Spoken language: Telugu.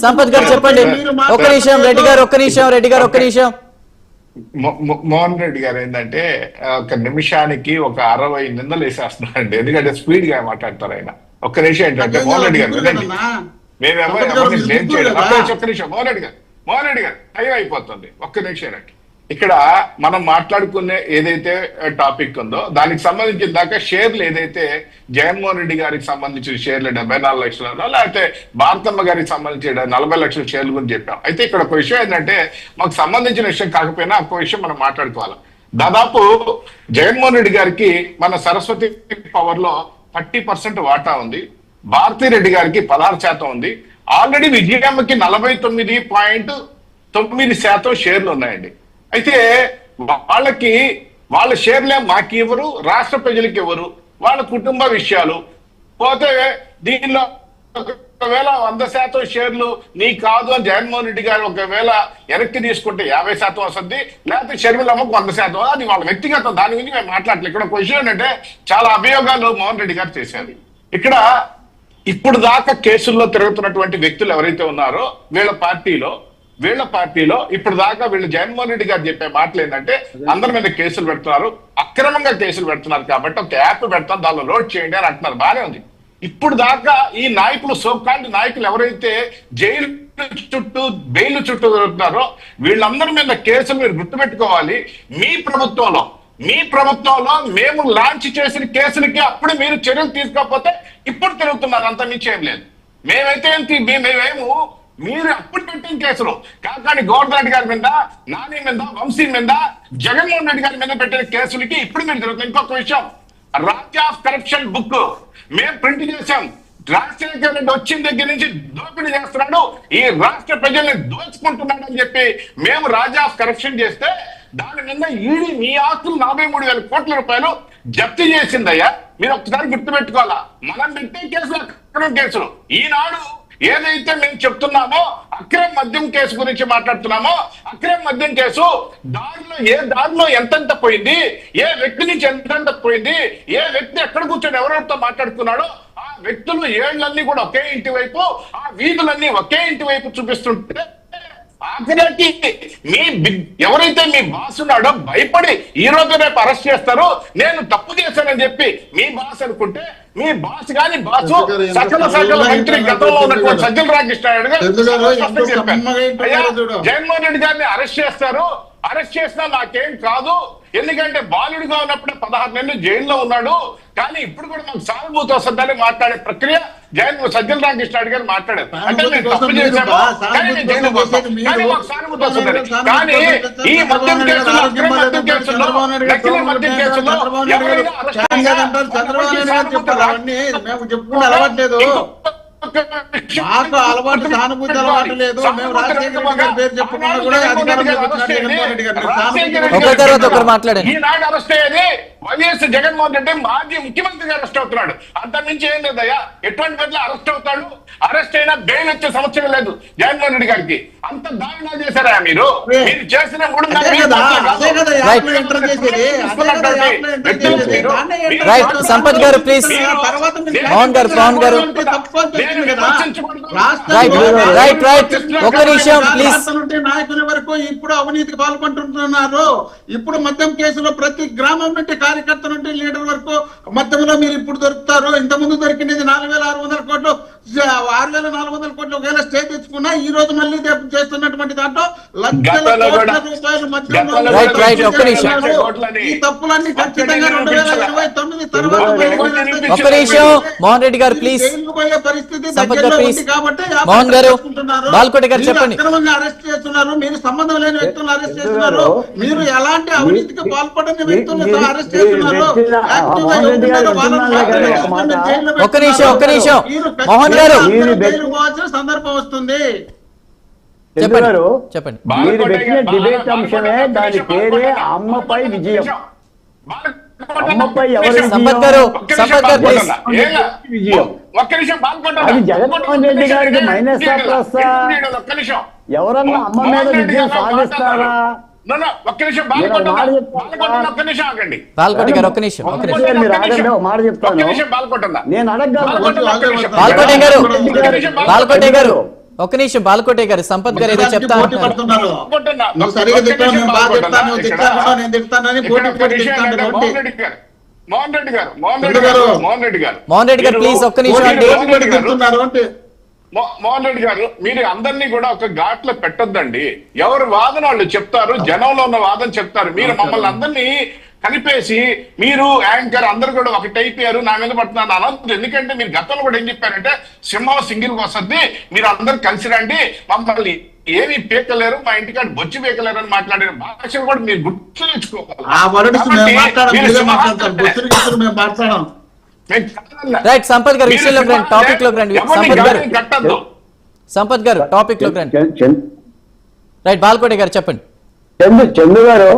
సంపత్ గారు చెప్పండి. ఒక్క నిమిషం రెడ్డి గారు ఒక్క నిమిషం. మోహన్ రెడ్డి గారు ఏంటంటే ఒక నిమిషానికి ఒక 60 నిందలు వేసేస్తున్నారండి, ఎందుకంటే స్పీడ్ గా మాట్లాడతారు ఆయన. ఒక్క నిమిషం ఏంటంటే మోహన్ రెడ్డి గారు వినండి, మేమేం చేయలేదు. ఒక్క నిమిషం మోహన్ రెడ్డి గారు టైం అయిపోతుంది, ఒక్క నిమిషం. ఇక్కడ మనం మాట్లాడుకునే ఏదైతే టాపిక్ ఉందో దానికి సంబంధించిన దాకా షేర్లు ఏదైతే జగన్మోహన్ రెడ్డి గారికి సంబంధించిన షేర్లు 74 లక్షలు, లేకపోతే భారతమ్మ గారికి సంబంధించిన 40 లక్షల షేర్లు గురించి చెప్పాం. అయితే ఇక్కడ ఒక విషయం ఏంటంటే మాకు సంబంధించిన విషయం కాకపోయినా ఒక విషయం మనం మాట్లాడుకోవాలి. దాదాపు జగన్మోహన్ రెడ్డి గారికి మన సరస్వతి పవర్ లో 30% వాటా ఉంది, భారతీ రెడ్డి గారికి 16% ఉంది, ఆల్రెడీ విజయమ్మకి 49.9% షేర్లు ఉన్నాయండి. అయితే వాళ్ళ షేర్లే మాకు ఇవ్వరు, రాష్ట్ర ప్రజలకు ఇవ్వరు, వాళ్ళ కుటుంబ విషయాలు పోతే దీనిలో ఒకవేళ 100% షేర్లు నీ కాదు అని జగన్మోహన్ రెడ్డి గారు ఒకవేళ వెనక్కి తీసుకుంటే 50% వస్తుంది, లేకపోతే షర్మిలమ్మకు 100%, అది వాళ్ళ వ్యక్తిగతం, దాని గురించి మేము మాట్లాడలేదు. ఇక్కడ ఒక విషయం ఏంటంటే చాలా అభియోగాలు మోహన్ రెడ్డి గారు చేశారు. ఇక్కడ ఇప్పుడు దాకా కేసుల్లో తిరుగుతున్నటువంటి వ్యక్తులు ఎవరైతే ఉన్నారో వీళ్ళ పార్టీలో ఇప్పుడు దాకా వీళ్ళు జగన్మోహన్ రెడ్డి గారు చెప్పే మాటలు ఏంటంటే అందరి మీద కేసులు పెడుతున్నారు, అక్రమంగా కేసులు పెడుతున్నారు, కాబట్టి ఒక యాప్ పెడతాం దానిలో లోడ్ చేయండి అని అంటున్నారు. బానే ఉంది. ఇప్పుడు దాకా ఈ నాయకులు, సోకాల్డ్ నాయకులు ఎవరైతే జైలు చుట్టూ బెయిల్ చుట్టూ తిరుగుతున్నారో వీళ్ళందరి మీద కేసులు మీరు గుర్తుపెట్టుకోవాలి. మీ ప్రభుత్వంలో మేము లాంచ్ చేసిన కేసులకి అప్పుడు మీరు చర్యలు తీసుకోకపోతే ఇప్పుడు తిరుగుతున్నారు, అంత మించి ఏం లేదు. మేమేమో మీరు అప్పుడు పెట్టిన కేసులు కాకాని గోవర్ధన్ రెడ్డి గారి మీద, నాని మీద, వంశీ మీద, జగన్మోహన్ రెడ్డి గారి మీద పెట్టిన కేసులకి ఇప్పుడు మీరు తిరుగుతుంది. ఇంకొక విషయం, రాజ్య ఆఫ్ కరప్షన్ బుక్ మేము ప్రింట్ చేశాం. రాజశేఖర రెడ్డి వచ్చిన దగ్గర నుంచి దోపిడీ చేస్తున్నాడు, ఈ రాష్ట్ర ప్రజల్ని దోచుకుంటున్నాడు అని చెప్పి మేము రాజ్య ఆఫ్ కరప్షన్ చేస్తే దాని మీద ఈడీ మీ ఆస్తులు 43,000 కోట్ల రూపాయలు జప్తు చేసిందయ్యా. మీరు ఒకసారి గుర్తుపెట్టుకోవాలా. మనం పెట్టే కేసులు అక్రమ కేసులు. ఈనాడు ఏదైతే మేము చెప్తున్నామో అక్రమ మద్యం కేసు గురించి మాట్లాడుతున్నామో, అక్రమ మద్యం కేసు దారిలో ఎంతెంత పోయింది, ఏ వ్యక్తి నుంచి ఎంతెంత పోయింది, ఏ వ్యక్తి ఎక్కడ కూర్చొని ఎవరెవరితో మాట్లాడుతున్నాడో ఆ వ్యక్తులు ఏళ్లన్నీ కూడా ఒకే ఇంటి వైపు, ఆ వీధులన్నీ ఒకే ఇంటి వైపు చూపిస్తుంటే ఆఖరికి ఎవరైతే మీ బాస్ ఉన్నాడో భయపడి ఈ రోజు రేపు అరెస్ట్ చేస్తారు, నేను తప్పు చేశానని చెప్పి మీ బాస్ అనుకుంటే, మీ బాస్ గాని బాసు సకల మంత్రి గతంలో ఉన్నటువంటి సజ్జల రామకృష్ణారెడ్డి జగన్మోహన్ రెడ్డి గారిని అరెస్ట్ చేస్తారు, అరెస్ట్ చేసినా నాకేం కాదు, ఎందుకంటే బాలుడిగా ఉన్నప్పుడే 16 నెలలు జైల్లో ఉన్నాడు, కానీ ఇప్పుడు కూడా మాకు సానుభూతి వస్తుందని మాట్లాడే ప్రక్రియ సజ్జల రామకృష్ణారెడ్డి గారు మాట్లాడారు. అంటే నేను తప్పు చేశాను కానీ నేను జైలుకి వస్తాను, కానీ మాకు సానుభూతి వస్తుంది. కానీ ఈ మద్యం కేసులో, అక్రమ మద్యం కేసుల్లో, నకిలీ మద్యం కేసుల్లో ఎవరైనా మాకు అలవాటు సానుభూతి అలవాటు లేదు. మేము రాజశేఖర గారి పేరు చెప్పకుండా కూడా ఈనాడు అరెస్ట్ అయ్యేది వైఎస్ జగన్మోహన్ రెడ్డి మాజీ ముఖ్యమంత్రిగా అరెస్ట్ అవుతున్నాడు. అంతకుమించి ఏం లేదయ్యా. ఎటువంటి బదులు అరెస్ట్ అవుతాడు, అరెస్ట్ అయినా బెయిల్ వచ్చే సమస్య లేదు జగన్మోహన్ రెడ్డి గారికి. అంత దారుణాలు చేశారా మీరు చేసిన సంపత్ గారు ప్లీజ్. మోహన్ గారు ఒక నిమిషం ప్లీజ్. నాయకుల వరకు ఇప్పుడు అవినీతికి పాల్పంటున్నారు. ఇప్పుడు మద్యం కేసులో ప్రతి గ్రామం నుండి కార్యకర్త నుండి లీడర్ వరకు మద్యంలో మీరు ఇప్పుడు దొరుకుతారు. ఇంతకుముందు దొరికినది 4,600 కోట్లు, 6,400 కోట్లు ఒకవేళ స్టే తెచ్చుకున్నా ఈ రోజు మళ్ళీ చేస్తున్నటువంటి దాంట్లో లక్షల కోట్ల రూపాయలు మద్యంలో ఈ తప్పులన్నీ ఖచ్చితంగా 2029 తర్వాత మోహన్ రెడ్డి గారు ప్లీజ్. పోయే పరిస్థితి కాబట్టి అక్రమంగా అరెస్ట్ చేస్తున్నారు. మీరు సంబంధం లేని వ్యక్తులను అరెస్ట్ చేస్తున్నారు. మీరు ఎలాంటి అవినీతికి పాల్పడని వ్యక్తులను అరెస్ట్ చేస్తున్నారు. మోహన్ గారు పోవాల్సిన సందర్భం వస్తుంది. చెప్పండి. మీరు పెట్టిన డిబేట్ అంశమే, దాని పేరే అమ్మపై విజయం. అమ్మపై ఎవరి విజయం? అది జగన్మోహన్ రెడ్డి గారికి మైనస్ ప్లస్? ఎవరన్నా అమ్మ మీద విజయం సాధిస్తారా? మాట చెప్తాను. నేను అడగలను. ఒక్క నిమిషం బాలకోటే గారు, సంపత్ గారు ఏదో చెప్తా పోటీ అంటున్నారు. పడుతున్నారు. అనుకుంటున్నా. నువ్వు సరిగా ఒక్క తిట్టావు, నిమిషం నేను బాగా బాగుంటుందా? తిడతాను, నువ్వు ఇక్కడ- తిట్టావు, నేను తిడతానని ఇక్కడ పోటీ ఒక పడి విషయం తిట్టాను ఏంటంటే కాబట్టి. మోహన్ రెడ్డి గారు మోహన్ రెడ్డి గారు, ప్లీజ్ ఒక్క నిమిషం అండి. మోహన్ రెడ్డి గారు, తిడుతున్నారు అంటే మోహన్ రెడ్డి గారు, మీరు అందరినీ కూడా ఒక ఘాట్లో పెట్టొద్దండి. ఎవరు వాదన వాళ్ళు చెప్తారు, జనంలో ఉన్న వాదన చెప్తారు. మీరు మమ్మల్ని అందరినీ కలిపేసి మీరు యాంకర్ అందరు కూడా ఒకటి అయిపోయారు, నా మీద పడుతున్నారు అనొద్దు. ఎందుకంటే మీరు గతంలో కూడా ఏం చెప్పారంటే సింహం సింగిల్ వస్తుంది, మీరు అందరు కలిసి రండి, మమ్మల్ని ఏమి పీకలేరు, మా ఇంటికాడ బొచ్చి పీకలేరు అని మాట్లాడిన భాషను కూడా మీరు గుర్తు తెచ్చుకోవాలి. ఆ వర్డ్స్ మేము కాబట్టి మాట్లాడాం, మీరు మీరే సింహాలు మాట్లాడతారు, బొత్తులు గిత్తులు మేము మాట్లాడాం. మేము కట్టదన్నా. రైట్, సంపత్ గారు మీరు విషయంలోకి రండి, సింహాలు టాపిక్ లోకి రండి. ఎవరిని సంపత్ గారు, గాలిని కట్టద్దు. సంపత్ గారు టాపిక్ లోకి రండి. చంద్ర రైట్, బాలకోటే గారు చెప్పండి. చందు గారు